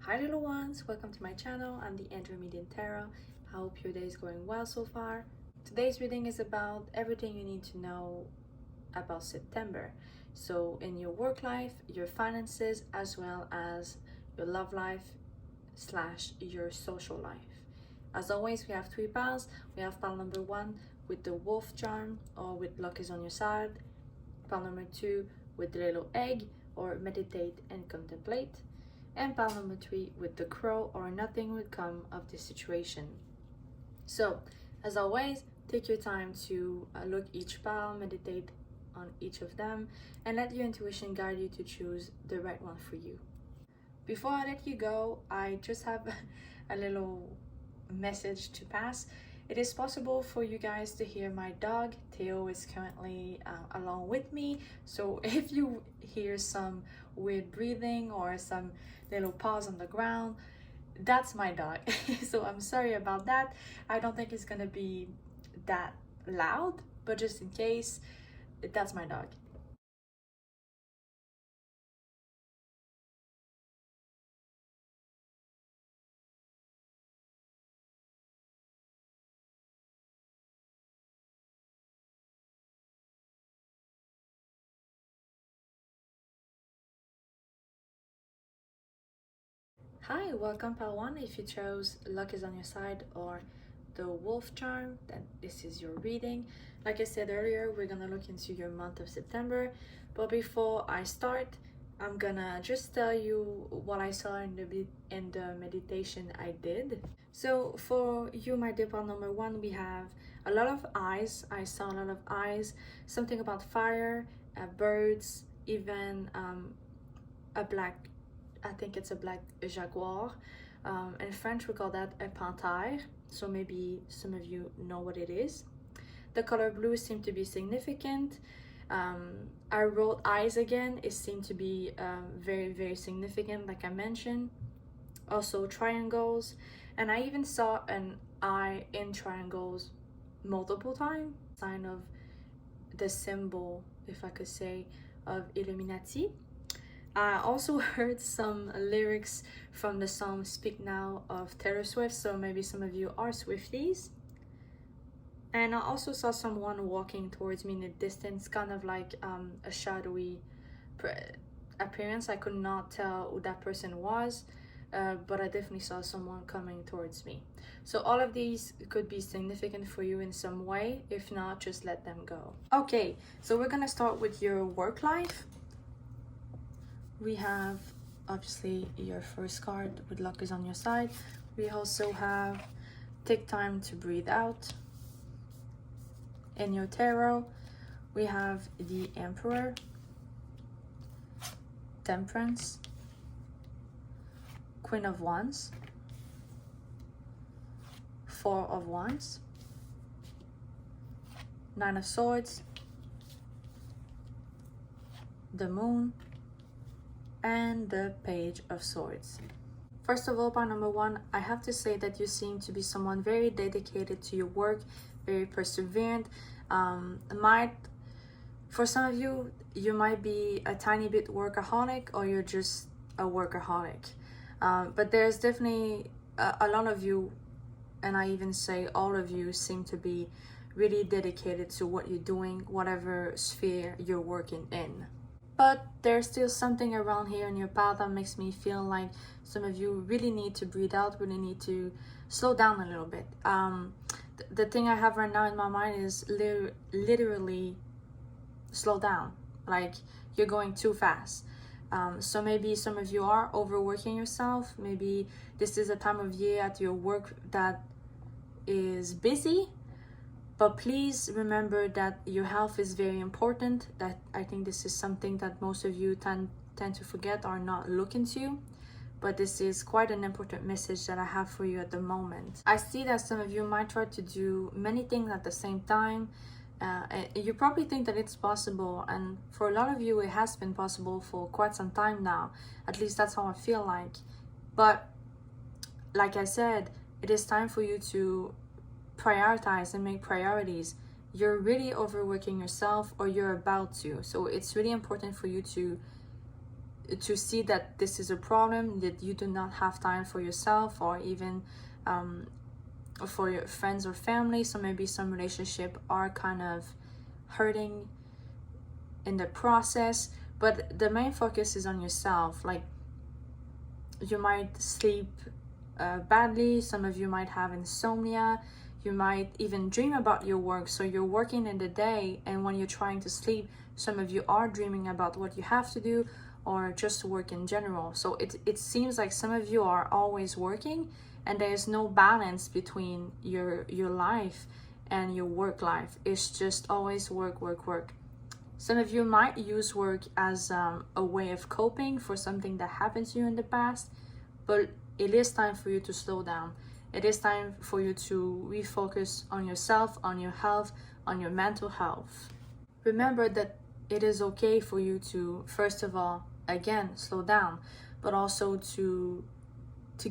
Hi little ones, welcome to my channel. I'm the Andromedian Tarot. I hope your day is going well so far. Today's reading is about everything you need to know about September. So in your work life, your finances, as well as your love life / your social life. As always, we have three piles. We have pile number 1 with the wolf charm or with luck is on your side. Pile number 2 with the little egg or meditate and contemplate. And pile number 3 with the crow or nothing will come of this situation. So as always, take your time to look each pile, meditate on each of them, and let your intuition guide you to choose the right one for you. Before I let you go, I just have a little message to pass. It is possible for you guys to hear my dog. Theo is currently along with me, so if you hear some weird breathing or some little paws on the ground, that's my dog. So I'm sorry about that. I don't think it's gonna be that loud, but just in case, that's my dog. Hi, welcome pile 1. If you chose luck is on your side or the wolf charm, then this is your reading. Like I said earlier, we're gonna look into your month of September, but before I start, I'm gonna just tell you what I saw in the meditation I did. So for you, my dear pile number 1, we have a lot of eyes. I saw a lot of eyes, something about fire, birds, even a black, I think it's a black jaguar. In French, we call that a panthère. So maybe some of you know what it is. The color blue seemed to be significant. I wrote eyes again. It seemed to be very, very significant, like I mentioned. Also triangles. And I even saw an eye in triangles multiple times. Sign of the symbol, if I could say, of Illuminati. I also heard some lyrics from the song Speak Now of Taylor Swift, so maybe some of you are Swifties. And I also saw someone walking towards me in the distance, kind of like a shadowy appearance. I could not tell who that person was, but I definitely saw someone coming towards me. So all of these could be significant for you in some way. If not, just let them go. Okay, so we're gonna start with your work life. We have obviously your first card with luck is on your side. We also have take time to breathe out. In your tarot, we have the Emperor, Temperance, Queen of Wands, Four of Wands, Nine of Swords, the Moon, and the Page of Swords. First of all, pile number 1, I have to say that you seem to be someone very dedicated to your work, very perseverant. For some of you, you might be a tiny bit workaholic, or you're just a workaholic. But there's definitely a lot of you, and I even say all of you, seem to be really dedicated to what you're doing, whatever sphere you're working in. But there's still something around here in your path that makes me feel like some of you really need to breathe out, really need to slow down a little bit. The thing I have right now in my mind is literally slow down. Like, you're going too fast. So maybe some of you are overworking yourself. Maybe this is a time of year at your work that is busy. But please remember that your health is very important. That I think this is something that most of you tend to forget or not look into. But this is quite an important message that I have for you at the moment. I see that some of you might try to do many things at the same time. You probably think that it's possible, and for a lot of you it has been possible for quite some time now. At least that's how I feel like. But like I said, it is time for you to prioritize and make priorities. You're really overworking yourself, or you're about to. So it's really important for you to to see that this is a problem, that you do not have time for yourself, or even for your friends or family. So maybe some relationship are kind of hurting in the process, but the main focus is on yourself. Like, you might sleep badly, some of you might have insomnia, you might even dream about your work. So you're working in the day, and when you're trying to sleep, some of you are dreaming about what you have to do, or just work in general. So it seems like some of you are always working, and there's no balance between your life and your work life. It's just always work, work, work. Some of you might use work as a way of coping for something that happened to you in the past, but it is time for you to slow down. It is time for you to refocus on yourself, on your health, on your mental health. Remember that it is okay for you to, first of all, again, slow down, but also to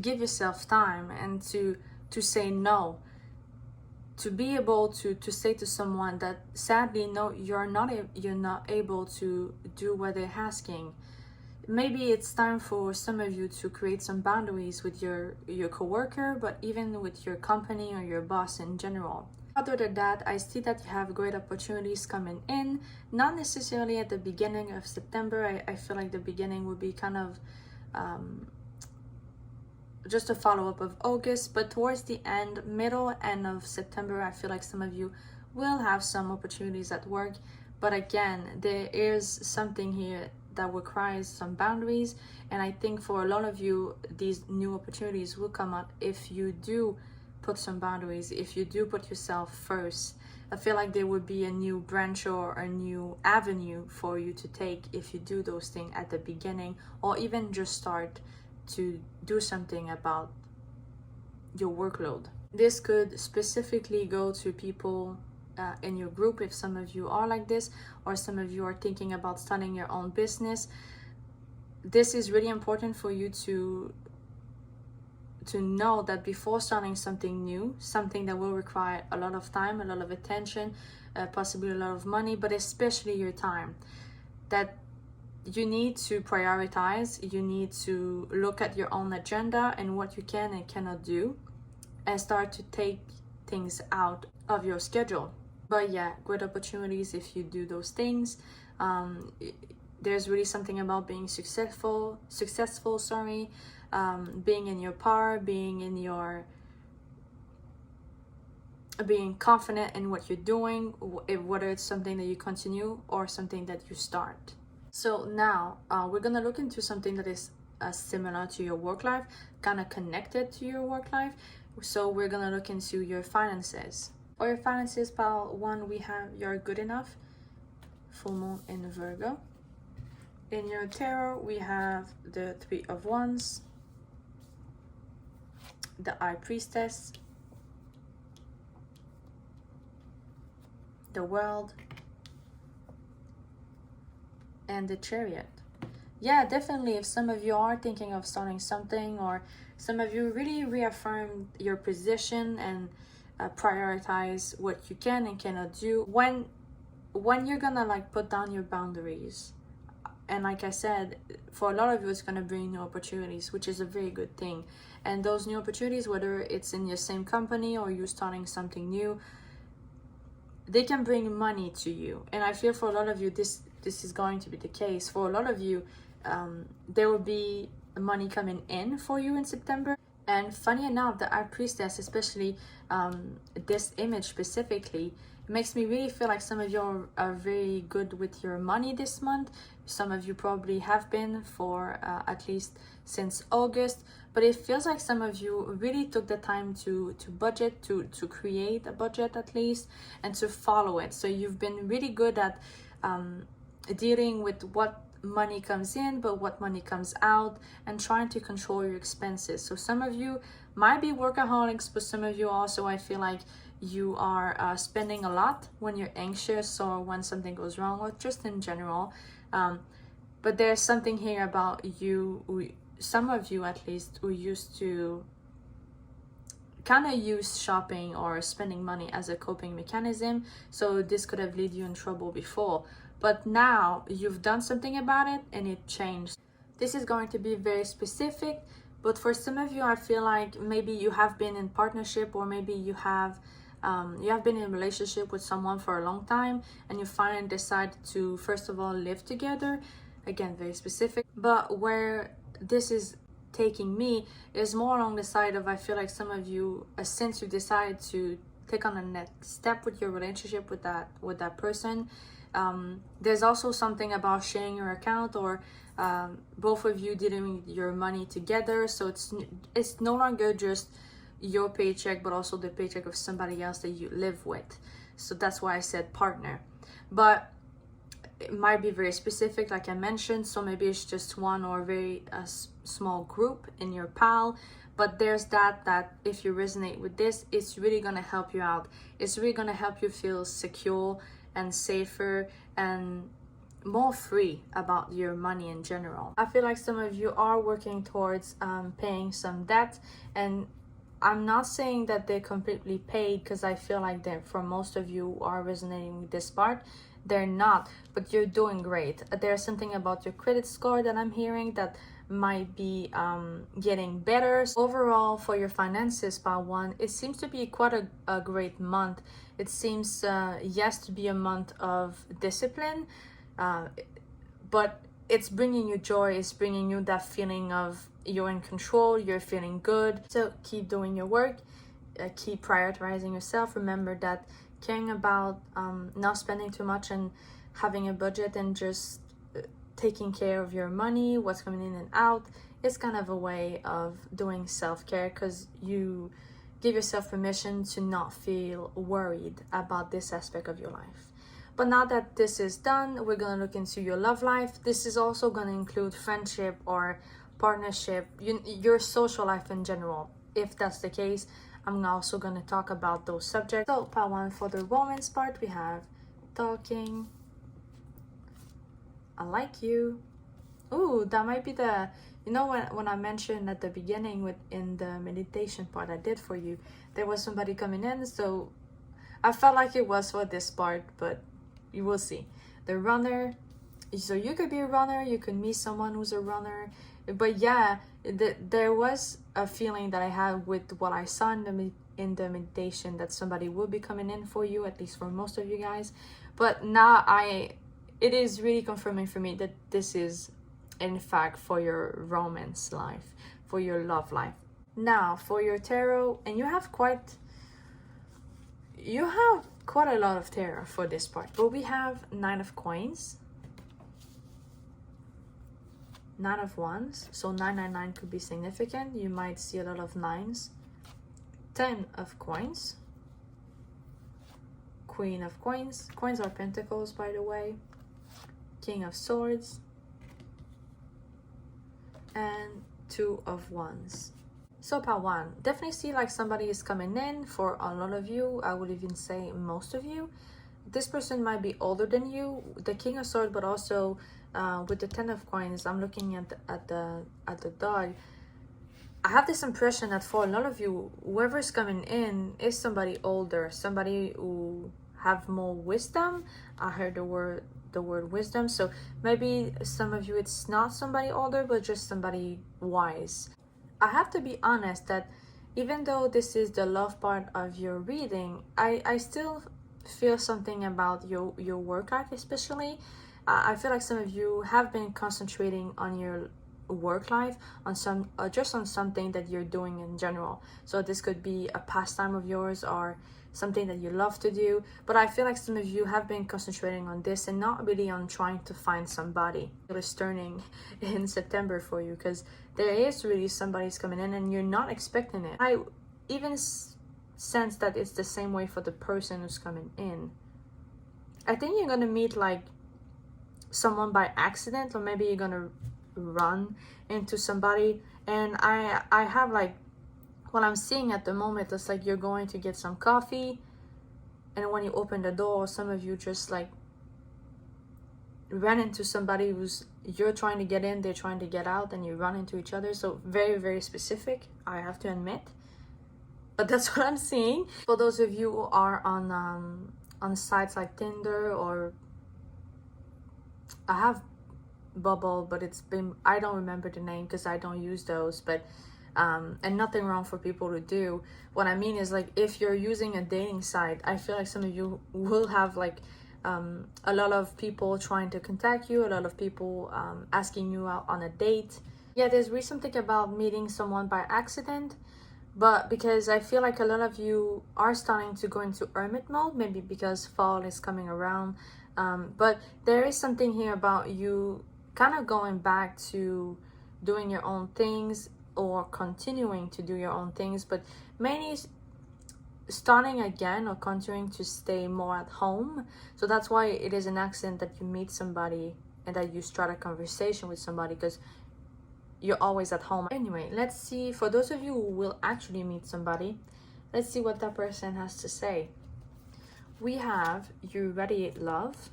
give yourself time, and to say no. To be able to say to someone that sadly, no, you're not able to do what they're asking. Maybe it's time for some of you to create some boundaries with your coworker, but even with your company or your boss in general. Other than that, I see that you have great opportunities coming in, not necessarily at the beginning of September. I feel like the beginning would be kind of just a follow-up of August, but towards the middle end of September, I feel like some of you will have some opportunities at work. But again, there is something here that requires some boundaries, and I think for a lot of you, these new opportunities will come up if you do put some boundaries, if you do put yourself first. I feel like there would be a new branch or a new avenue for you to take if you do those things at the beginning, or even just start to do something about your workload. This could specifically go to people in your group, if some of you are like this, or some of you are thinking about starting your own business. This is really important for you to know that before starting something new, something that will require a lot of time, a lot of attention, possibly a lot of money, but especially your time, that you need to prioritize. You need to look at your own agenda and what you can and cannot do, and start to take things out of your schedule. But yeah, great opportunities if you do those things. There's really something about being successful, being in your power, being confident in what you're doing, whether it's something that you continue or something that you start. So now we're gonna look into something that is similar to your work life, kind of connected to your work life. So we're gonna look into your finances. For your finances, pile 1, we have you're good enough, full moon in Virgo. In your tarot, we have the 3 of Wands, the High Priestess, the World, and the Chariot. Yeah, definitely, if some of you are thinking of starting something, or some of you really reaffirm your position and prioritize what you can and cannot do, when you're gonna like put down your boundaries. And like I said, for a lot of you, it's gonna bring new opportunities, which is a very good thing. And those new opportunities, whether it's in your same company or you're starting something new, they can bring money to you. And I feel for a lot of you, this is going to be the case. For a lot of you, there will be money coming in for you in September. And funny enough, the High Priestess, especially this image specifically, makes me really feel like some of you are very good with your money this month. Some of you probably have been for at least since August, but it feels like some of you really took the time to budget, to create a budget at least, and to follow it. So you've been really good at dealing with what money comes in, but what money comes out, and trying to control your expenses. So some of you might be workaholics, but some of you also, I feel like you are spending a lot when you're anxious or when something goes wrong, or just in general. But there's something here about you, some of you at least, who used to kind of use shopping or spending money as a coping mechanism. So this could have led you in trouble before, but now you've done something about it and it changed. This is going to be very specific, but for some of you, I feel like maybe you have been in partnership, or maybe you have been in a relationship with someone for a long time, and you finally decide to first of all live together. Again, very specific, but where this is taking me is more along the side of, I feel like some of you, since you decided to take on a next step with your relationship with that person, there's also something about sharing your account, or both of you doing your money together. So it's no longer just your paycheck, but also the paycheck of somebody else that you live with. So that's why I said partner. But it might be very specific, like I mentioned. So maybe it's just one or very small group in your pal. But there's that if you resonate with this, it's really gonna help you out. It's really gonna help you feel secure and safer and more free about your money in general. I feel like some of you are working towards paying some debt, and I'm not saying that they're completely paid, because I feel like that for most of you who are resonating with this part, they're not, but you're doing great. There's something about your credit score that I'm hearing that might be getting better. So overall, for your finances, part one, it seems to be quite a great month. It seems yes to be a month of discipline, but it's bringing you joy. It's bringing you that feeling of you're in control, you're feeling good. So keep doing your work, keep prioritizing yourself. Remember that caring about not spending too much and having a budget and just taking care of your money, what's coming in and out, is kind of a way of doing self-care, because you give yourself permission to not feel worried about this aspect of your life. But now that this is done, we're going to look into your love life. This is also going to include friendship or partnership, your social life in general. If that's the case, I'm also going to talk about those subjects. So part one, for the romance part, we have talking, I like you. Ooh, that might be the, when I mentioned at the beginning in the meditation part I did for you, there was somebody coming in, so I felt like it was for this part, but you will see. The runner, so you could be a runner, you could meet someone who's a runner, but yeah, there was a feeling that I had with what I saw in the meditation, that somebody will be coming in for you, at least for most of you guys. But now it is really confirming for me that this is in fact for your romance life, for your love life. Now for your tarot, and you have quite a lot of tarot for this part, but we have 9 of coins, 9 of wands, so 999 could be significant. You might see a lot of 9s. 10 of coins, Queen of coins. Coins are pentacles, by the way. King of swords, and 2 of wands. So part one, definitely see like somebody is coming in for a lot of you. I would even say most of you. This person might be older than you, the King of swords, but also with the 10 of coins, I'm looking at the dog. I have this impression that for a lot of you, whoever's coming in is somebody older, somebody who have more wisdom. I heard the word wisdom, so maybe some of you, it's not somebody older, but just somebody wise. I have to be honest that even though this is the love part of your reading, I still feel something about your work life, especially. I feel like some of you have been concentrating on your work life, on just on something that you're doing in general. So this could be a pastime of yours or something that you love to do, but I feel like some of you have been concentrating on this and not really on trying to find somebody. It is turning in September for you, because there is really somebody's coming in and you're not expecting it. I even sense that it's the same way for the person who's coming in. I think you're gonna meet like someone by accident, or maybe you're gonna run into somebody, and I have like, what I'm seeing at the moment is like you're going to get some coffee, and when you open the door, some of you just like ran into somebody who's, you're trying to get in, they're trying to get out, and you run into each other. So very, very specific, I have to admit, but that's what I'm seeing. For those of you who are on sites like Tinder, or I have bubble, but it's been, I don't remember the name because I don't use those, but and nothing wrong for people to do. What I mean is, like, if you're using a dating site, I feel like some of you will have like a lot of people trying to contact you, a lot of people asking you out on a date. Yeah, there's really something about meeting someone by accident, but because I feel like a lot of you are starting to go into hermit mode, maybe because fall is coming around, but there is something here about you kind of going back to doing your own things, or continuing to do your own things, but mainly starting again or continuing to stay more at home. So that's why it is an accident that you meet somebody and that you start a conversation with somebody, because you're always at home. Anyway, let's see, for those of you who will actually meet somebody, let's see what that person has to say. We have you radiate love.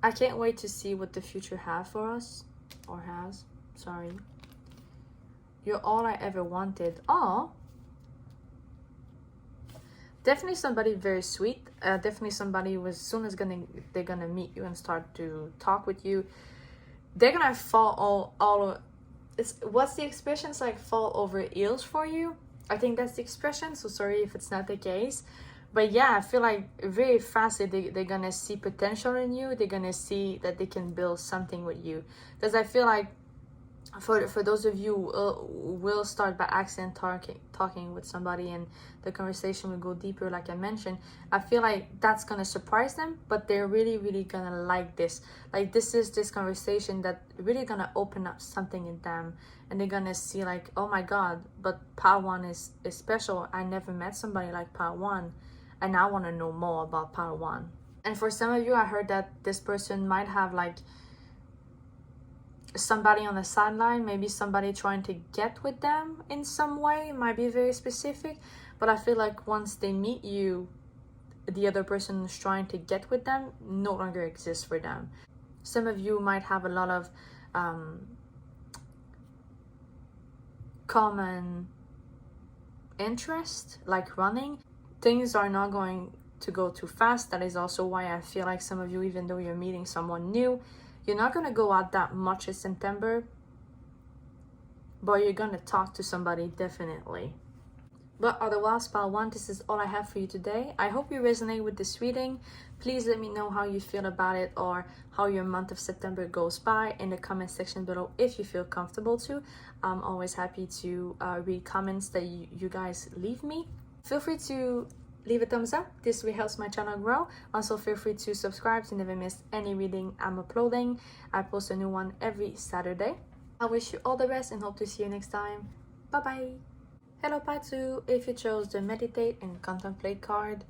I can't wait to see what the future have for us, or has, sorry. You're all I ever wanted. Oh, definitely somebody very sweet. Definitely somebody who, as soon as they're gonna meet you and start to talk with you, they're gonna fall all it's, what's the expression? It's like fall over heels for you. I think that's the expression, so sorry if it's not the case. But yeah, I feel like very fast they're gonna see potential in you. They're gonna see that they can build something with you, because I feel like for those of you who will start by accident talking with somebody, and the conversation will go deeper, like I mentioned, I feel like that's gonna surprise them, but they're really gonna like this. Like, this is this conversation that really gonna open up something in them, and they're gonna see like, oh my god, but part one is special. I never met somebody like part one, and I want to know more about part one. And for some of you, I heard that this person might have like somebody on the sideline, maybe somebody trying to get with them in some way. It might be very specific, but I feel like once they meet you, the other person who's trying to get with them no longer exists for them. Some of you might have a lot of common interest, like running. Things are not going to go too fast. That is also why I feel like some of you, even though you're meeting someone new, you're not going to go out that much in September, but you're going to talk to somebody definitely. But otherwise, pile one, this is all I have for you today. I hope you resonate with this reading. Please let me know how you feel about it, or how your month of September goes by in the comment section below if you feel comfortable to. I'm always happy to read comments that you guys leave me. Feel free to leave a thumbs up. This really helps my channel grow. Also, feel free to subscribe to never miss any reading I'm uploading. I post a new one every Saturday. I wish you all the best and hope to see you next time. Bye bye. Hello part 2. If you chose the meditate and contemplate card,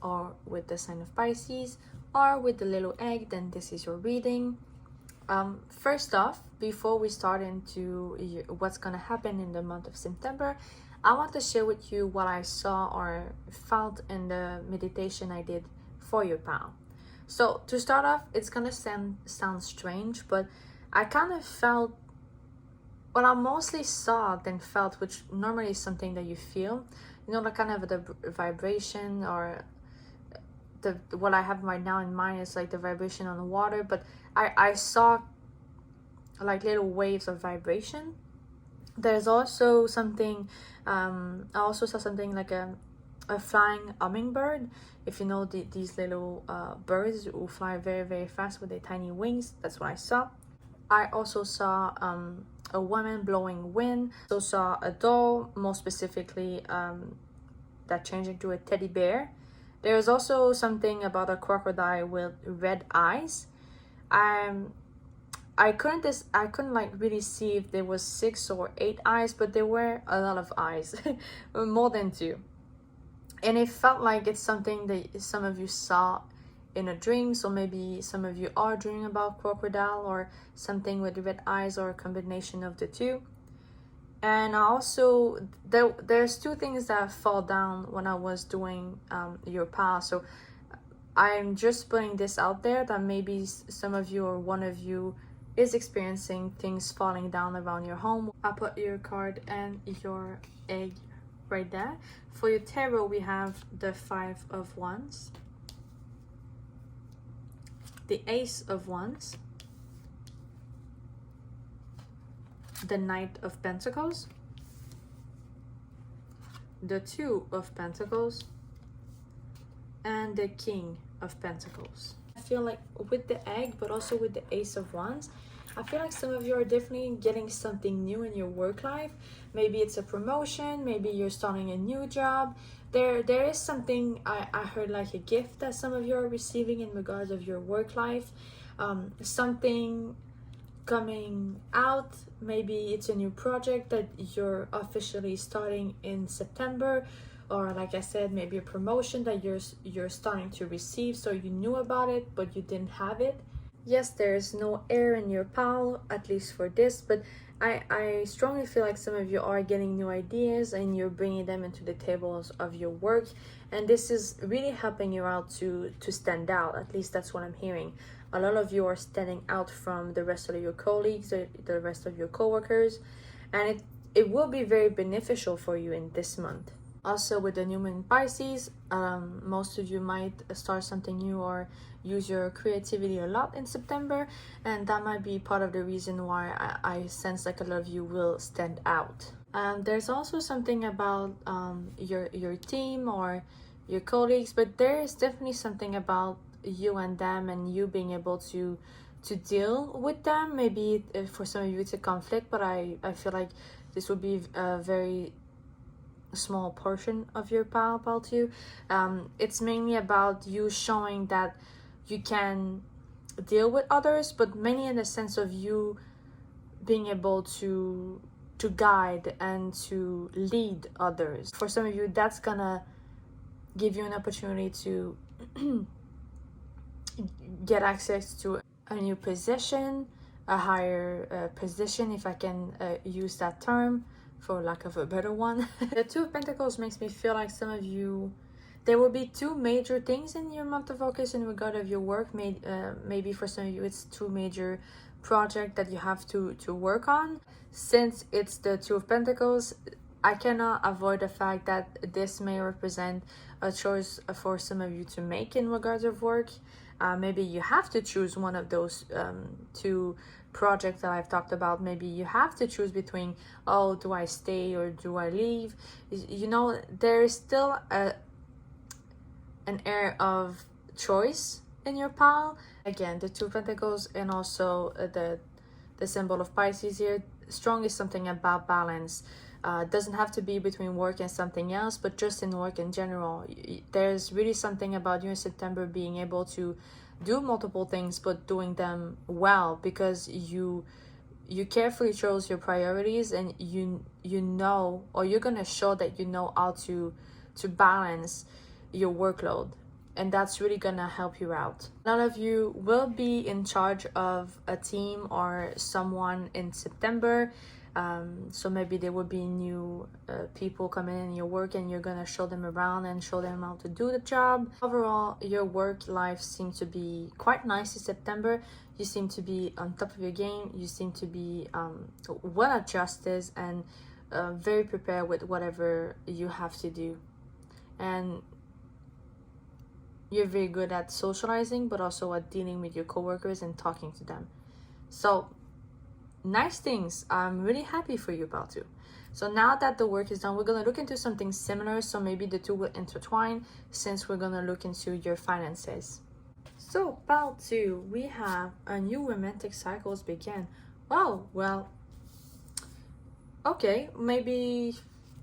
or with the sign of Pisces, or with the little egg, then this is your reading. First off, before we start into what's gonna happen in the month of September, I want to share with you what I saw or felt in the meditation I did for your pal. So to start off, it's gonna sound strange, but I kind of felt what I mostly saw than felt, which normally is something that you feel, you know, like kind of the vibration, or what I have right now in mind is like the vibration on the water, but I saw like little waves of vibration. There's also something, I also saw something like a flying hummingbird. If you know these little birds who fly very fast with their tiny wings, that's what I saw. I also saw a woman blowing wind. Also saw a doll, more specifically that changed into a teddy bear. There's also something about a crocodile with red eyes. I couldn't like really see if there was 6 or 8 eyes, but there were a lot of eyes, more than 2. And it felt like it's something that some of you saw in a dream, so maybe some of you are dreaming about crocodile or something with red eyes, or a combination of the two. And also there's 2 things that fall down when I was doing your pal. So I'm just putting this out there that maybe some of you or one of you is experiencing things falling down around your home. I'll put your card and your egg right there. For your tarot, we have the 5 of Wands, the Ace of Wands, the Knight of Pentacles, the Two of Pentacles, and the King of Pentacles. I feel like with the Egg, but also with the Ace of Wands, I feel like some of you are definitely getting something new in your work life. Maybe it's a promotion, maybe you're starting a new job. There is something, I heard like a gift that some of you are receiving in regards of your work life. Something coming out, maybe it's a new project that you're officially starting in September, or like I said, maybe a promotion that you're starting to receive, so you knew about it but you didn't have it. Yes, there's no air in your pile, at least for this, but I strongly feel like some of you are getting new ideas and you're bringing them into the tables of your work, and this is really helping you out to stand out. At least that's what I'm hearing. A lot of you are standing out from the rest of your colleagues, the rest of your coworkers, and it will be very beneficial for you in this month. Also, with the new moon in Pisces, most of you might start something new or use your creativity a lot in September, and that might be part of the reason why I sense like a lot of you will stand out. There's also something about your team or your colleagues, but there is definitely something about you and them and you being able to deal with them. Maybe for some of you it's a conflict, but I feel like this would be a very small portion of your pile too. It's mainly about you showing that you can deal with others, but mainly in the sense of you being able to guide and to lead others. For some of you, that's gonna give you an opportunity to get access to a new position, a higher position, if I can use that term for lack of a better one. The Two of Pentacles makes me feel like some of you, there will be two major things in your month of August in regard of your work. Maybe for some of you it's two major projects that you have to work on. Since it's the Two of Pentacles, I cannot avoid the fact that this may represent a choice for some of you to make in regards of work. Maybe you have to choose one of those two projects that I've talked about. Maybe you have to choose between, oh, do I stay or do I leave? You know, there is still an air of choice in your pile. Again, the Two of Pentacles and also the symbol of Pisces here. Strong is something about balance. Doesn't have to be between work and something else, but just in work in general. There's really something about you in September being able to do multiple things but doing them well, because you carefully chose your priorities, and you know, or you're gonna show that you know how to balance your workload, and that's really gonna help you out. A lot of you will be in charge of a team or someone in September. So maybe there will be new people coming in your work, and you're gonna show them around and show them how to do the job. Overall, your work life seems to be quite nice in September. You seem to be on top of your game. You seem to be well adjusted and very prepared with whatever you have to do. And you're very good at socializing, but also at dealing with your coworkers and talking to them. So nice things. I'm really happy for you, Pal 2. So now that the work is done, we're going to look into something similar. So maybe the two will intertwine, since we're going to look into your finances. So Pal 2, we have a new romantic cycles begin. Wow, well, okay, maybe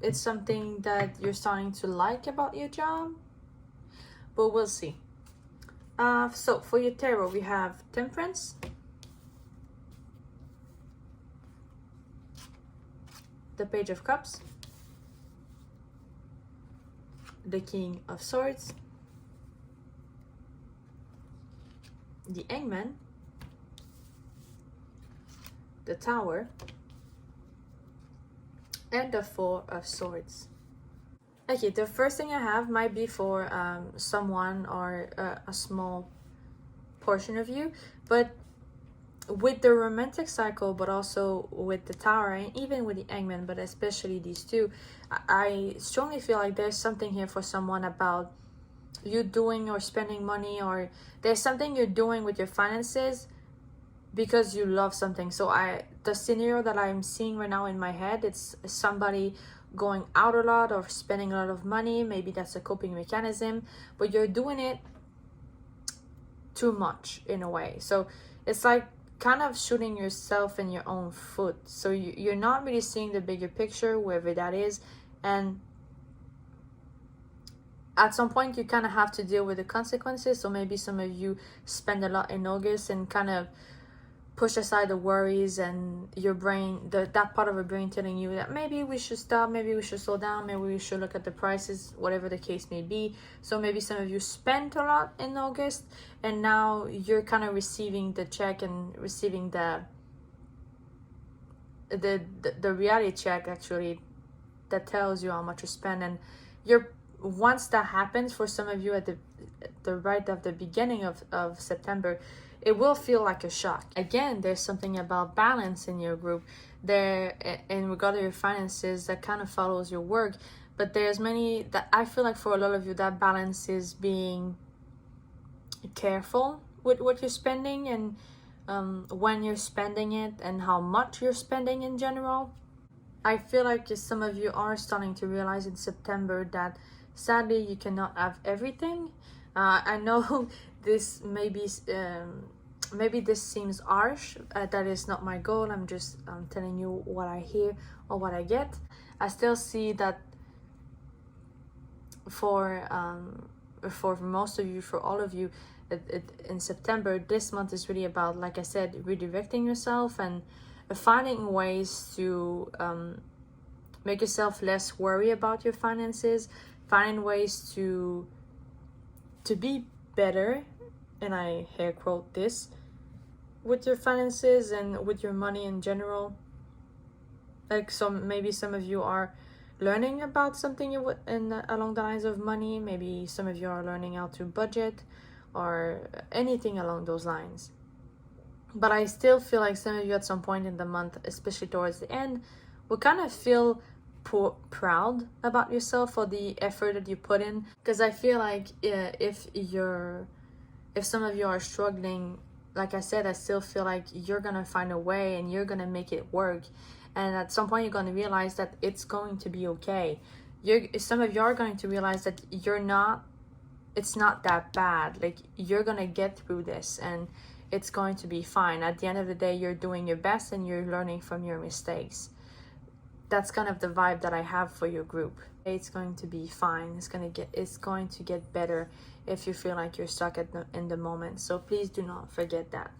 it's something that you're starting to like about your job, but we'll see. So for your tarot, we have Temperance, the Page of Cups, the King of Swords, the Hangman, the Tower, and the Four of Swords. Okay, the first thing I have might be for someone or a small portion of you, but with the romantic cycle, but also with the Tower, and even with the Hangman, but especially these two, I strongly feel like there's something here for someone about you doing or spending money, or there's something you're doing with your finances because you love something. So the scenario that I'm seeing right now in my head, it's somebody going out a lot or spending a lot of money. Maybe that's a coping mechanism, but you're doing it too much in a way. So it's like kind of shooting yourself in your own foot. So you're not really seeing the bigger picture, wherever that is. And at some point you kind of have to deal with the consequences. So maybe some of you spend a lot in August and kind of push aside the worries and your brain, that part of your brain telling you that maybe we should stop, maybe we should slow down, maybe we should look at the prices, whatever the case may be. So maybe some of you spent a lot in August, and now you're kind of receiving the check and receiving the reality check, actually, that tells you how much you spend. And once that happens for some of you at the right of the beginning of September, it will feel like a shock. Again, there's something about balance in your group there in regard to your finances that kind of follows your work. But there's many that I feel like for a lot of you, that balance is being careful with what you're spending, and when you're spending it, and how much you're spending in general. I feel like some of you are starting to realize in September that sadly you cannot have everything. I know this maybe this seems harsh. That is not my goal. I'm just telling you what I hear or what I get. I still see that for most of you, for all of you, in September, this month is really about, like I said, redirecting yourself and finding ways to make yourself less worry about your finances, finding ways to be better, and I hair quote this, with your finances and with your money in general. Like, maybe some of you are learning about something along the lines of money. Maybe some of you are learning how to budget or anything along those lines. But I still feel like some of you at some point in the month, especially towards the end, will kind of feel proud about yourself for the effort that you put in. Because I feel like if some of you are struggling, like I said, I still feel like you're gonna find a way and you're gonna make it work. And at some point you're gonna realize that it's going to be okay. Some of you are going to realize that it's not that bad. Like, you're gonna get through this and it's going to be fine. At the end of the day, you're doing your best and you're learning from your mistakes. That's kind of the vibe that I have for your group. It's going to be fine. It's going to get better if you feel like you're stuck in the moment. So please do not forget that.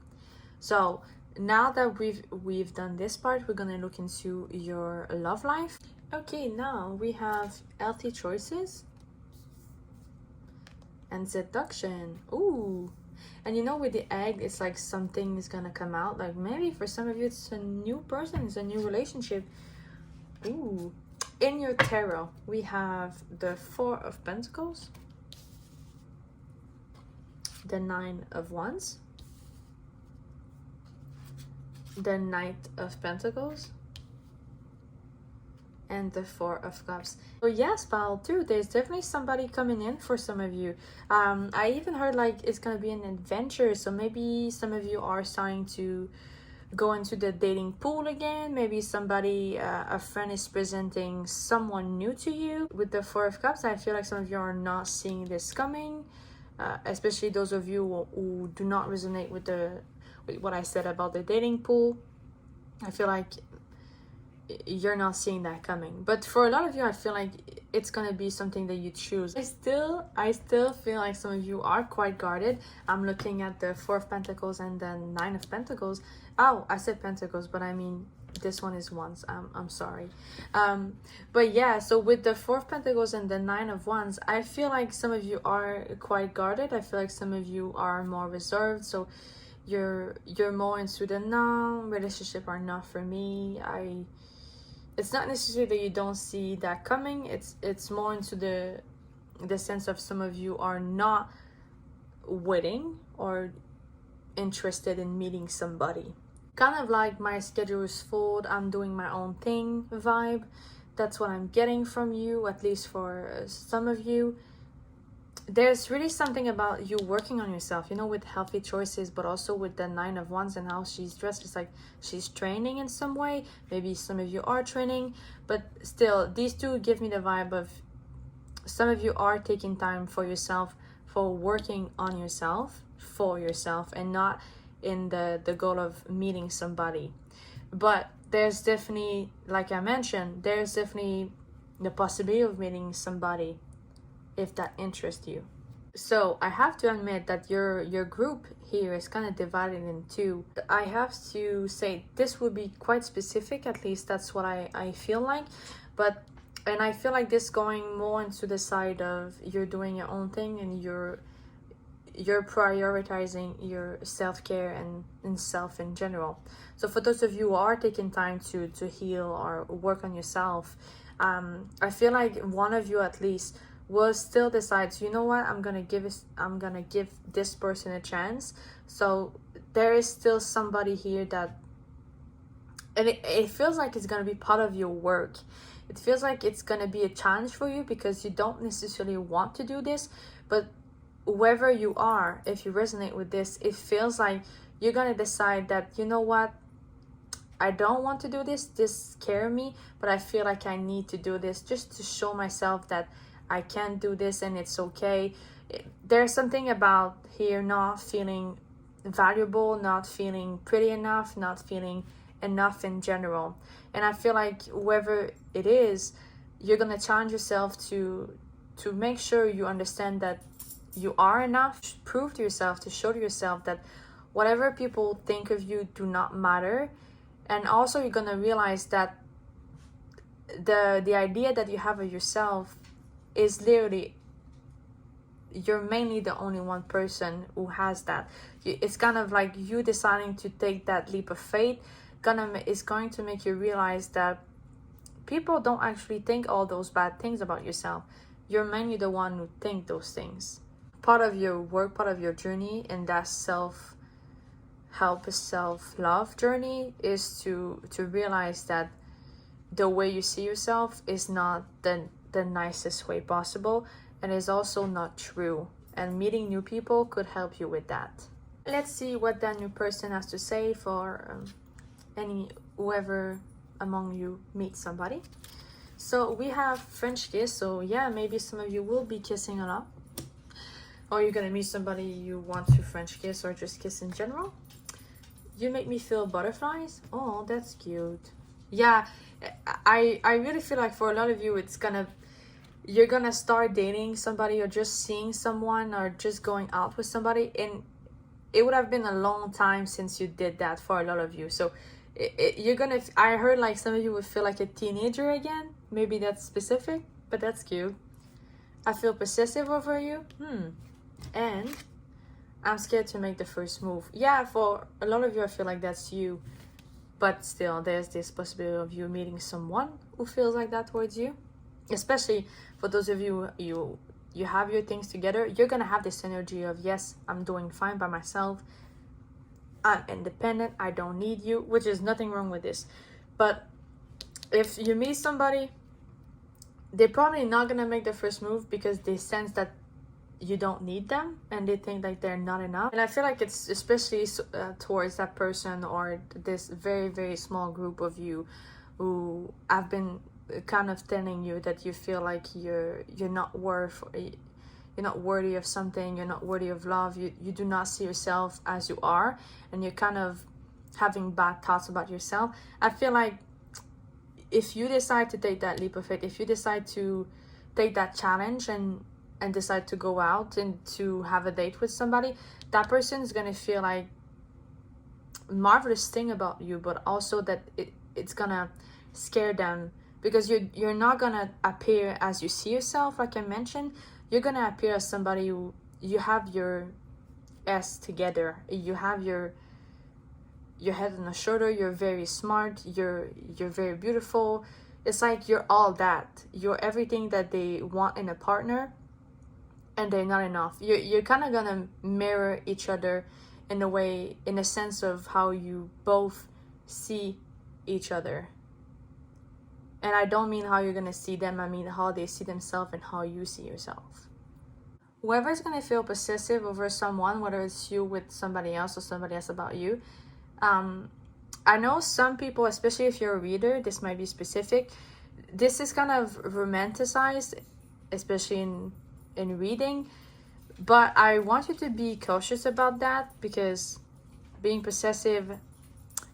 So now that we've done this part, we're gonna look into your love life. Okay, now we have healthy choices and seduction. Ooh. And you know, with the egg, it's like something is gonna come out. Like, maybe for some of you, it's a new person, it's a new relationship. Ooh. In your tarot, we have the 4 of Pentacles, the 9 of Wands, the Knight of Pentacles, and the 4 of Cups. So yes, pile 2, there's definitely somebody coming in for some of you. I even heard like it's gonna be an adventure. So maybe some of you are starting to go into the dating pool again. Maybe somebody, a friend is presenting someone new to you. With the 4 of Cups, I feel like some of you are not seeing this coming, especially those of you who do not resonate with what I said about the dating pool. I feel like you're not seeing that coming. But for a lot of you, I feel like it's gonna be something that you choose. I still feel like some of you are quite guarded. I'm looking at the 4 of Pentacles and the 9 of Pentacles. Oh, I said Pentacles, but I mean this one is Wands. I'm sorry. But yeah, so with the 4 of Pentacles and the 9 of Wands, I feel like some of you are quite guarded. I feel like some of you are more reserved. So you're more into the no, relationship are not for me. It's not necessarily that you don't see that coming. It's more into the sense of some of you are not waiting or interested in meeting somebody. Kind of like my schedule is full, I'm doing my own thing vibe. That's what I'm getting from you, at least for some of you. there's really something about you working on yourself, you know, with healthy choices, but also with the Nine of Wands and how she's dressed. It's like she's training in some way. Maybe some of you are training, but still, these two give me the vibe of some of you are taking time for yourself, for working on yourself, for yourself, and not in the goal of meeting somebody. But there's definitely, like I mentioned, there's definitely the possibility of meeting somebody if that interests you. So I have to admit that your group here is kind of divided in two. I have to say this would be quite specific, at least that's what I feel like. But and I feel like this going more into the side of you're doing your own thing and you're prioritizing your self-care and self in general. So for those of you who are taking time to heal or work on yourself, I feel like one of you at least will still decide, you know what, I'm gonna give this person a chance. So there is still somebody here that, and it feels like it's gonna be part of your work. It feels like it's gonna be a challenge for you because you don't necessarily want to do this, but whoever you are, if you resonate with this, it feels like you're gonna decide that, you know what, I don't want to do this scares me, but I feel like I need to do this just to show myself that I can do this and it's okay. There's something about here not feeling valuable, not feeling pretty enough, not feeling enough in general. And I feel like whoever it is, you're gonna challenge yourself to make sure you understand that you are enough. Prove to yourself, to show to yourself that whatever people think of you do not matter. And also you're gonna realize that the idea that you have of yourself is literally, you're mainly the only one person who has that. It's kind of like you deciding to take that leap of faith is going to make you realize that people don't actually think all those bad things about yourself. You're mainly the one who think those things. Part of your work, part of your journey in that self-help, self-love journey is to realize that the way you see yourself is not the nicest way possible, and is also not true. And meeting new people could help you with that. Let's see what that new person has to say for whoever among you meets somebody. So we have French kiss. So yeah, maybe some of you will be kissing a lot, or you're gonna meet somebody you want to French kiss or just kiss in general. You make me feel butterflies. Oh, that's cute. Yeah, I really feel like for a lot of you, you're gonna start dating somebody or just seeing someone or just going out with somebody, and it would have been a long time since you did that for a lot of you. So I heard like some of you would feel like a teenager again. Maybe that's specific, but that's cute. I feel possessive over you. And I'm scared to make the first move. Yeah, for a lot of you, I feel like that's you. But still, there's this possibility of you meeting someone who feels like that towards you. Especially for those of you, you have your things together. You're gonna have this energy of, yes, I'm doing fine by myself. I'm independent. I don't need you, which is nothing wrong with this. But if you meet somebody, they're probably not gonna make the first move because they sense that you don't need them and they think like they're not enough. And I feel like it's especially towards that person or this very, very small group of you who have been kind of telling you that you feel like you're not worthy of something, you're not worthy of love, you do not see yourself as you are, and you're kind of having bad thoughts about yourself. I feel like if you decide to take that leap of faith, if you decide to take that challenge and decide to go out and to have a date with somebody, that person is going to feel like marvelous thing about you, but also that it's gonna scare them because you're not gonna appear as you see yourself. Like I mentioned, you're gonna appear as somebody who you have your S together, you have your head on the shoulder, you're very smart, you're very beautiful. It's like you're all that, you're everything that they want in a partner, and they're not enough. You're kind of gonna mirror each other in a way, in a sense of how you both see each other. And I don't mean how you're gonna see them, I mean how they see themselves and how you see yourself. whoever's gonna feel possessive over someone, whether it's you with somebody else or somebody else about you, I know some people, especially if you're a reader, this might be specific, this is kind of romanticized, especially in reading, but I want you to be cautious about that, because being possessive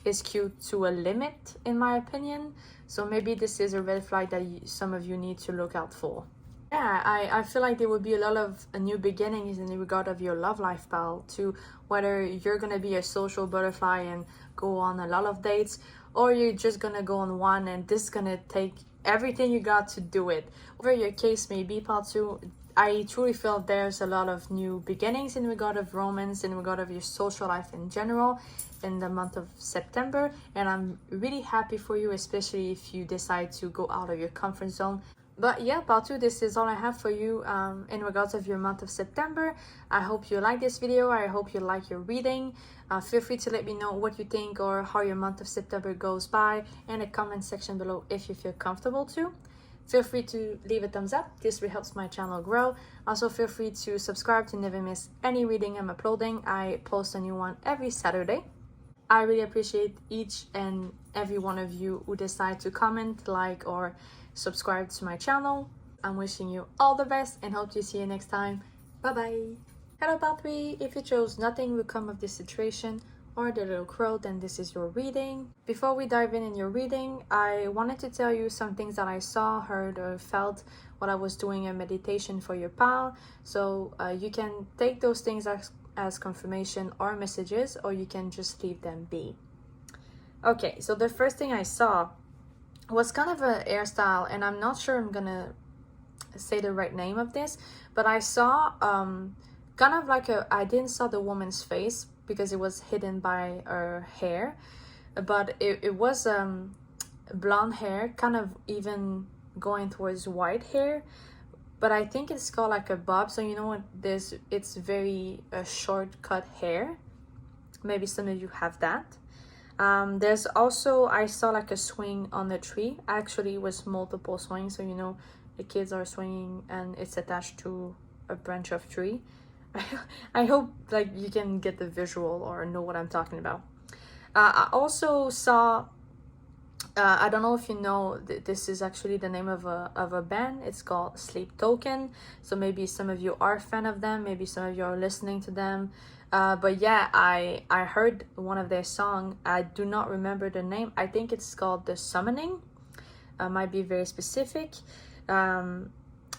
is cute to a limit, in my opinion. So maybe this is a red flag that some of you need to look out for. Yeah, I feel like there would be a lot of new beginnings in regard of your love life, pal, to whether you're gonna be a social butterfly and go on a lot of dates, or you're just gonna go on one and this is gonna take everything you got to do it. Whatever your case may be, pal, too, I truly feel there's a lot of new beginnings in regard of romance, in regard of your social life in general, in the month of September, and I'm really happy for you, especially if you decide to go out of your comfort zone. But yeah, part 2, this is all I have for you in regards of your month of September. I hope you like this video. I hope you like your reading. Feel free to let me know what you think or how your month of September goes by in the comment section below if you feel comfortable to. Feel free to leave a thumbs up. This really helps my channel grow. Also, feel free to subscribe to never miss any reading I'm uploading. I post a new one every Saturday. I really appreciate each and every one of you who decide to comment, like, or subscribe to my channel. I'm wishing you all the best and hope to see you next time. Bye bye. Hello, part 3. If you chose nothing will come of this situation or the little crow, then this is your reading. Before we dive in your reading, I wanted to tell you some things that I saw, heard, or felt while I was doing a meditation for your pal. So you can take those things as confirmation or messages, or you can just leave them be. Okay, so the first thing I saw was kind of a hairstyle, and I'm not sure I'm gonna say the right name of this, but I saw kind of like I didn't saw the woman's face because it was hidden by her hair, but it was blonde hair, kind of even going towards white hair, but I think it's called like a bob. So you know what, it's very short cut hair. Maybe some of you have that. There's also, I saw like a swing on the tree. Actually, it was multiple swings, so you know the kids are swinging and it's attached to a branch of tree. I hope like you can get the visual or know what I'm talking about. I also saw, I don't know if you know, this is actually the name of a band. It's called Sleep Token. So maybe some of you are a fan of them, maybe some of you are listening to them. But yeah, I heard one of their songs. I do not remember the name. I think it's called The Summoning. Might be very specific.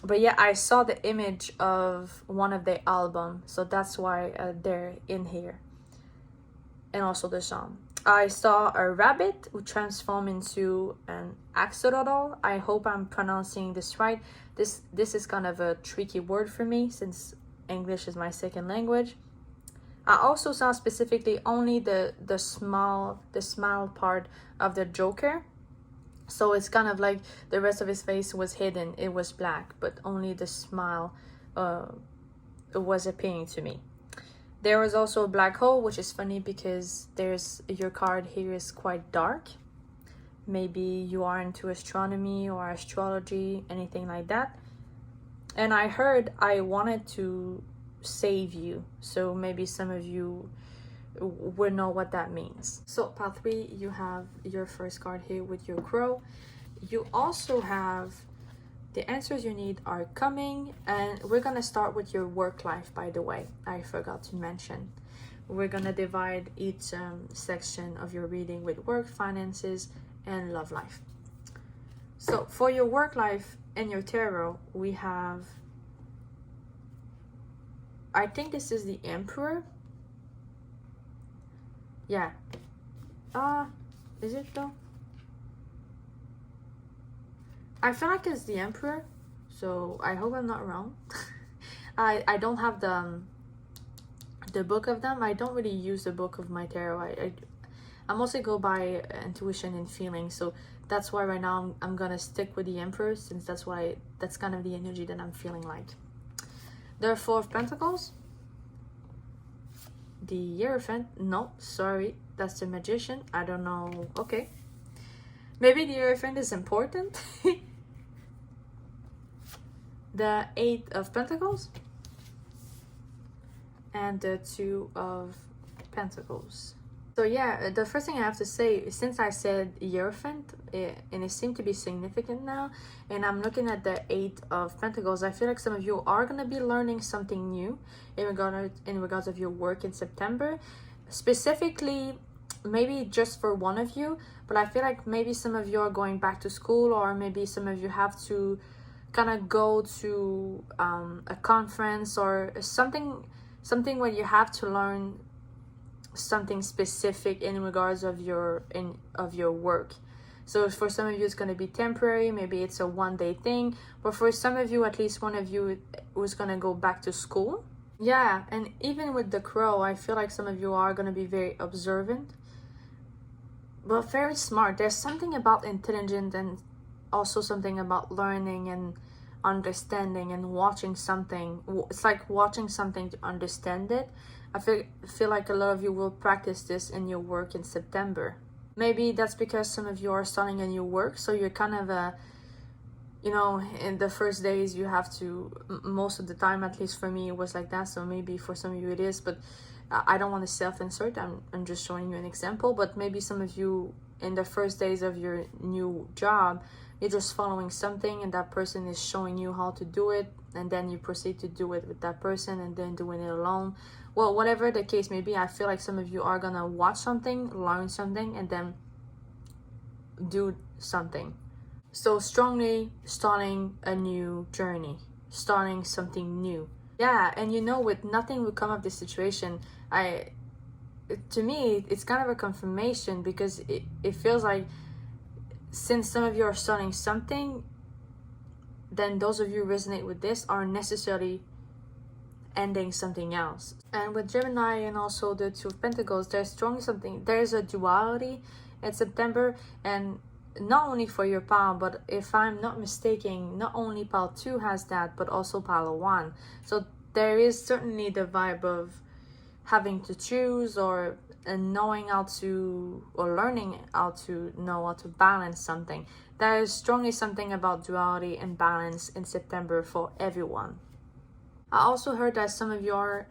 But yeah, I saw the image of one of their albums, so that's why they're in here. And also the song. I saw a rabbit who transformed into an axolotl. I hope I'm pronouncing this right. This is kind of a tricky word for me since English is my second language. I also saw specifically only the smile part of the Joker. So it's kind of like the rest of his face was hidden. It was black, but only the smile was appearing to me. There was also a black hole, which is funny because your card here is quite dark. Maybe you are into astronomy or astrology, anything like that. And I heard I wanted to save you. So maybe some of you will know what that means. So part 3, you have your first card here with your crow. You also have the answers you need are coming, and we're gonna start with your work life, by the way. I forgot to mention. We're gonna divide each section of your reading with work, finances, and love life. So for your work life and your tarot, we have, I think this is the Emperor. Yeah. Is it though? I feel like it's the Emperor, so I hope I'm not wrong. I don't have the book of them. I don't really use the book of my tarot. I mostly go by intuition and feeling, so that's why right now I'm gonna stick with the Emperor, since that's kind of the energy that I'm feeling like. The Four of Pentacles. The Hierophant. No, sorry, that's the Magician. I don't know. Okay, maybe the Hierophant is important. The Eight of Pentacles. and the Two of Pentacles. So yeah, the first thing I have to say, since I said Hierophant, and it seemed to be significant now, and I'm looking at the Eight of Pentacles, I feel like some of you are going to be learning something new in regards of your work in September. Specifically, maybe just for one of you, but I feel like maybe some of you are going back to school, or maybe some of you have to kind of go to a conference or something where you have to learn something specific in regards of your work. So for some of you it's going to be temporary, maybe it's a one-day thing, but for some of you, at least one of you was going to go back to school. Yeah, and even with the Crow, I feel like some of you are going to be very observant but very smart. There's something about intelligent, and also something about learning and understanding and watching something. It's like watching something to understand it. I feel like a lot of you will practice this in your work in September. Maybe that's because some of you are starting a new work, so you're kind of in the first days you have to, most of the time, at least for me it was like that, so maybe for some of you it is, but I don't want to self-insert. I'm just showing you an example. But maybe some of you in the first days of your new job, you're just following something and that person is showing you how to do it, and then you proceed to do it with that person and then doing it alone. Well, whatever the case may be, I feel like some of you are gonna watch something, learn something, and then do something. So strongly starting a new journey, starting something new. Yeah, and with nothing will come of this situation. To me, it's kind of a confirmation, because it feels like since some of you are starting something, then those of you who resonate with this are necessarily ending something else. And with Gemini and also the Two of Pentacles, there's a duality in September, and not only for your pile, but if I'm not mistaken, not only pile 2 has that, but also pile 1. So there is certainly the vibe of having to choose, or knowing how to, or learning how to know how to balance something. There is strongly something about duality and balance in September for everyone. I also heard that some of you are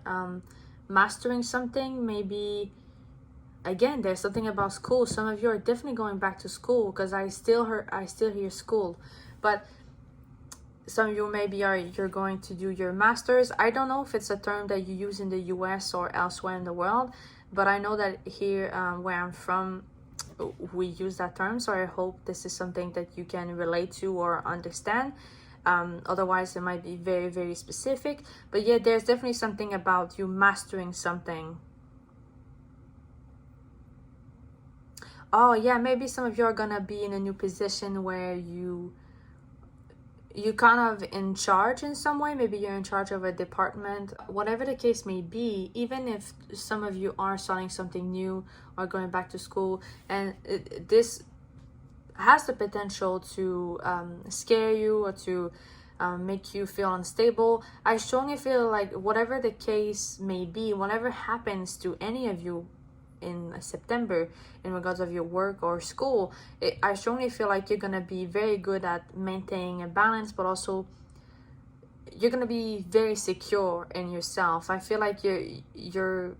mastering something. Maybe again, there's something about school. Some of you are definitely going back to school, because I still hear school. But some of you maybe you're going to do your master's. I don't know if it's a term that you use in the US or elsewhere in the world, but I know that here where I'm from, we use that term. So I hope this is something that you can relate to or understand. Otherwise it might be very, very specific. But yeah, there's definitely something about you mastering something. Oh yeah, maybe some of you are gonna be in a new position where you kind of in charge in some way. Maybe you're in charge of a department. Whatever the case may be, even if some of you are starting something new or going back to school, and this has the potential to scare you or to make you feel unstable. I strongly feel like whatever the case may be, whatever happens to any of you in September in regards of your work or school, I strongly feel like you're gonna be very good at maintaining a balance, but also you're gonna be very secure in yourself. I feel like you're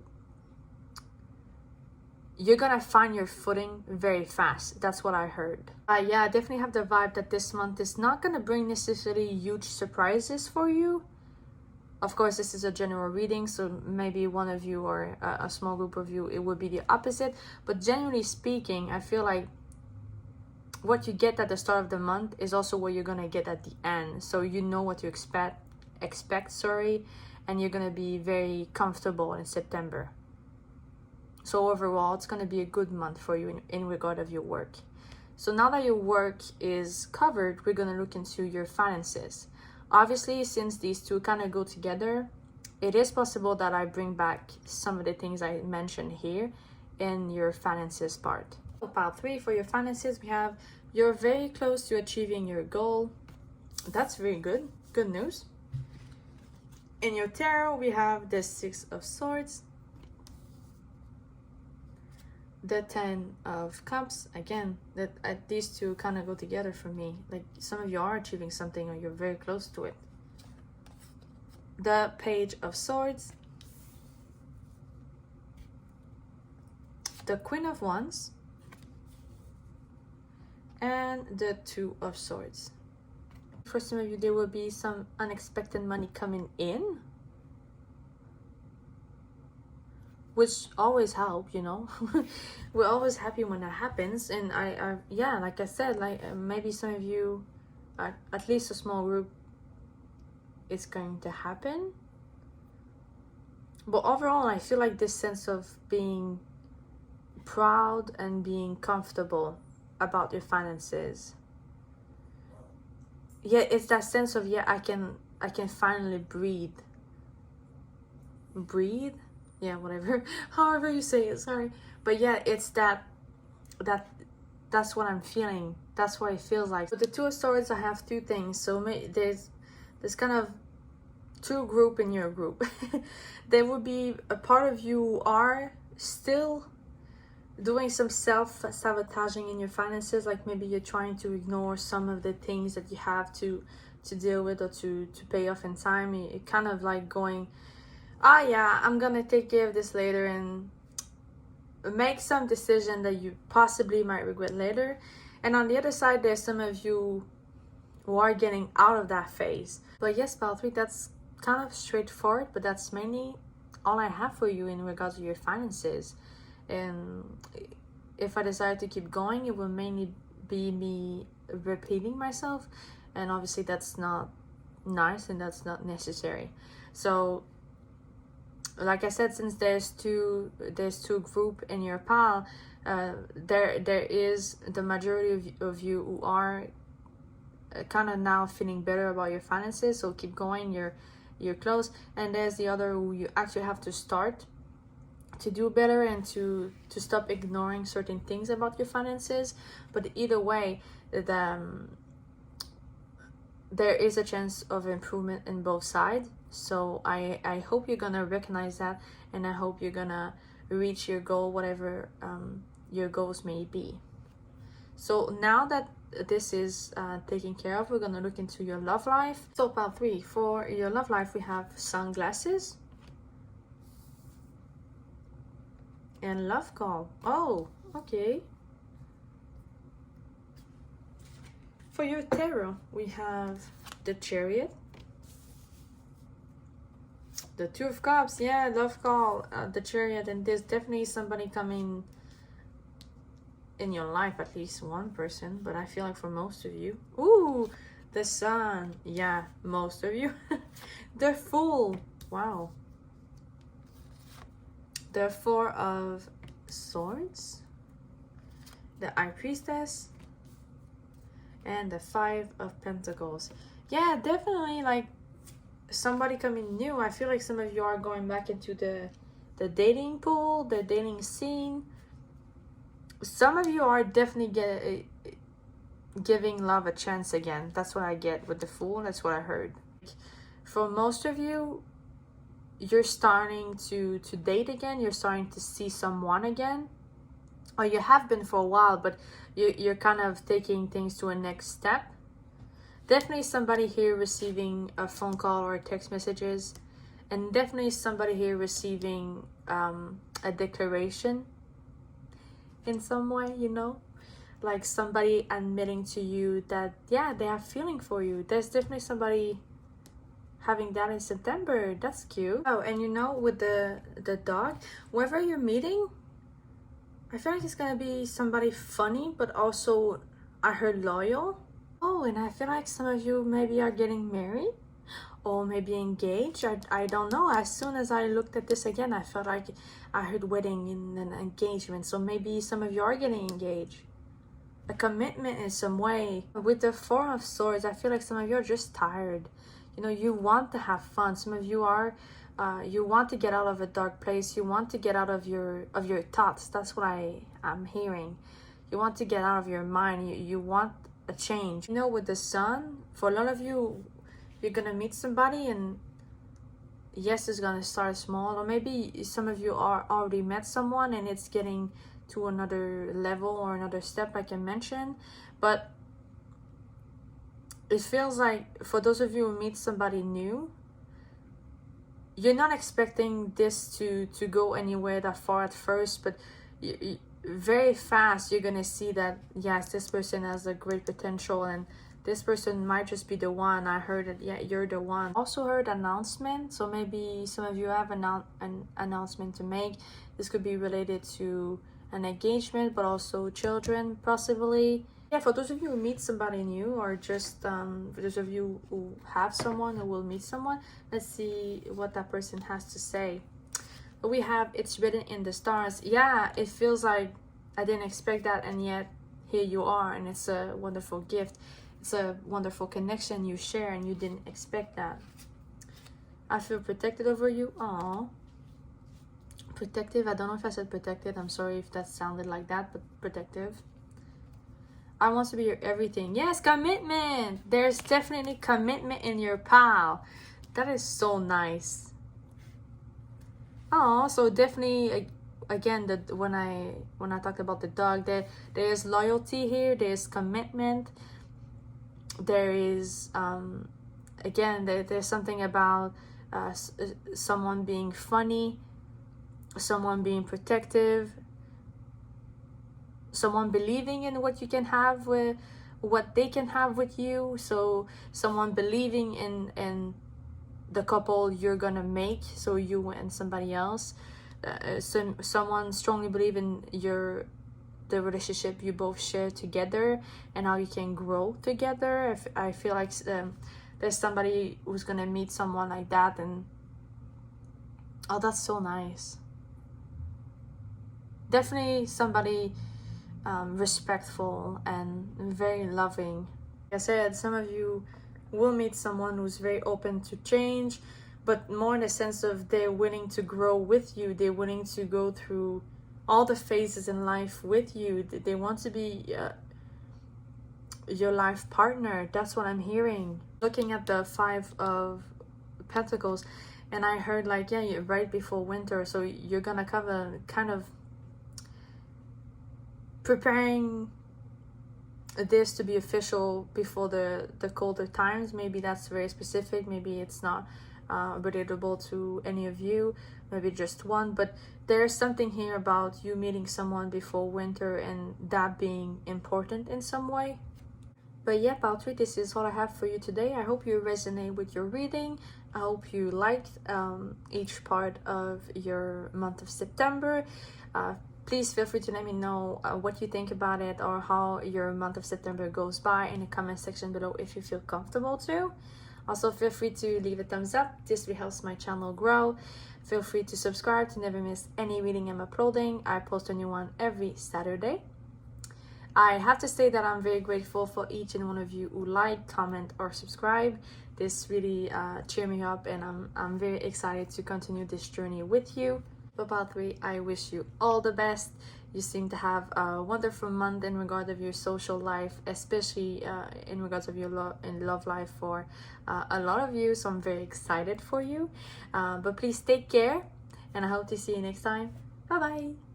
gonna find your footing very fast. That's what I heard. Yeah, I definitely have the vibe that this month is not gonna bring necessarily huge surprises for you. Of course, this is a general reading, so maybe one of you or a small group of you, it would be the opposite. But generally speaking, I feel like what you get at the start of the month is also what you're gonna get at the end. So you know what to expect, and you're gonna be very comfortable in September. So overall, it's gonna be a good month for you in regard of your work. So now that your work is covered, we're gonna look into your finances. Obviously, since these two kind of go together, it is possible that I bring back some of the things I mentioned here in your finances part. So pile 3 for your finances, we have you're very close to achieving your goal. That's very good. Good news. In your tarot, we have the 6 of Swords, the 10 of Cups. Again, that these two kind of go together for me. Like some of you are achieving something or you're very close to it. The Page of Swords, the Queen of Wands, and the Two of Swords. For some of you, there will be some unexpected money coming in, which always help, you know. We're always happy when that happens. And yeah, like I said, like maybe some of you, at least a small group, it's going to happen. But overall, I feel like this sense of being proud and being comfortable about your finances. Yeah, it's that sense of, yeah, I can finally breathe. Yeah, whatever, however you say it, sorry. But yeah, it's that's what I'm feeling. That's what it feels like. With the Two of Swords, I have two things. So there's kind of two group in your group. There would be a part of you who are still doing some self-sabotaging in your finances, like maybe you're trying to ignore some of the things that you have to deal with or to pay off in time. You're kind of like going, yeah, I'm gonna take care of this later, and make some decision that you possibly might regret later. And on the other side, there's some of you who are getting out of that phase. But yes, pile 3, that's kind of straightforward, but that's mainly all I have for you in regards to your finances. And if I decide to keep going, it will mainly be me repeating myself, and obviously that's not nice and that's not necessary. So like I said, since there's two group in your pile, there is the majority of you who are kind of now feeling better about your finances, so keep going, you're close. And there's the other who you actually have to start to do better and to stop ignoring certain things about your finances. But either way, there is a chance of improvement in both sides. So I hope you're gonna recognize that, and I hope you're gonna reach your goal, whatever your goals may be. So now that this is taken care of, we're gonna look into your love life. So pile 3, for your love life, we have sunglasses and love call. Oh, okay. For your tarot, we have the Chariot, the Two of Cups, yeah, love call, the Chariot, and there's definitely somebody coming in your life, at least one person, but I feel like for most of you, ooh, the Sun, yeah, most of you. The Fool, wow. The Four of Swords, the High Priestess, and the Five of Pentacles. Yeah, definitely like somebody coming new. I feel like some of you are going back into the dating pool, the dating scene. Some of you are definitely giving love a chance again. That's what I get with the Fool. That's what I heard. For most of you, you're starting to date again. You're starting to see someone again, or you have been for a while, but you're kind of taking things to a next step. Definitely somebody here receiving a phone call or text messages, and definitely somebody here receiving a declaration in some way, you know, like somebody admitting to you that, yeah, they have feeling for you. There's definitely somebody having that in September. That's cute. Oh, and you know, with the dog, whoever you're meeting, I feel like it's gonna be somebody funny, but also I heard loyal. Oh, and I feel like some of you maybe are getting married or maybe engaged. I don't know. As soon as I looked at this again, I felt like I heard wedding and an engagement. So maybe some of you are getting engaged. A commitment in some way. With the Four of Swords, I feel like some of you are just tired. You know, you want to have fun. Some of you are, you want to get out of a dark place. You want to get out of your thoughts. That's what I'm hearing. You want to get out of your mind. You want a change. You know, with the Sun, for a lot of you, you're gonna meet somebody, and yes, it's gonna start small, or maybe some of you are already met someone and it's getting to another level or another step, like I mentioned. But it feels like for those of you who meet somebody new, you're not expecting this to go anywhere that far at first, but very fast you're gonna see that yes, this person has a great potential, and this person might just be the one. I heard that, yeah, you're the one. Also heard announcement, so maybe some of you have an announcement to make. This could be related to an engagement, but also children possibly. Yeah, for those of you who meet somebody new, or just for those of you who have someone who will meet someone, let's see what that person has to say. We have, it's written in the stars. Yeah, it feels like I didn't expect that, and yet here you are, and it's a wonderful gift. It's a wonderful connection you share, and you didn't expect that. I feel protected over you. Aww. Protective. I don't know if I said protected. I'm sorry if that sounded like that, but protective. I want to be your everything. Yes, commitment. There's definitely commitment in your pal. That is so nice. Oh, so definitely, again, when I talked about the dog, there's loyalty here. There's commitment. There is again, there's something about someone being funny, someone being protective, someone believing in what you can have with what they can have with you. So someone believing in the couple you're gonna make, so you and somebody else. Someone strongly believe in the relationship you both share together, and how you can grow together. I feel like there's somebody who's gonna meet someone like that, and oh, that's so nice. Definitely somebody respectful and very loving. Like I said, some of you will meet someone who's very open to change, but more in the sense of they're willing to grow with you. They're willing to go through all the phases in life with you. They want to be your life partner. That's what I'm hearing. Looking at the 5 of Pentacles, and I heard like, yeah, you're right before winter, so you're gonna cover kind of preparing this to be official before the colder times. Maybe that's very specific. Maybe it's not relatable to any of you, maybe just one, but there's something here about you meeting someone before winter, and that being important in some way. But yeah, pile 3, this is all I have for you today. I hope you resonate with your reading. I hope you liked each part of your month of September. Please feel free to let me know what you think about it, or how your month of September goes by in the comment section below if you feel comfortable to. Also, feel free to leave a thumbs up. This really helps my channel grow. Feel free to subscribe to never miss any reading I'm uploading. I post a new one every Saturday. I have to say that I'm very grateful for each and one of you who like, comment, or subscribe. This really cheers me up, and I'm very excited to continue this journey with you. For part 3, I wish you all the best. You seem to have a wonderful month in regard of your social life, especially in regards of your love life for a lot of you. So I'm very excited for you. But please take care, and I hope to see you next time. Bye bye.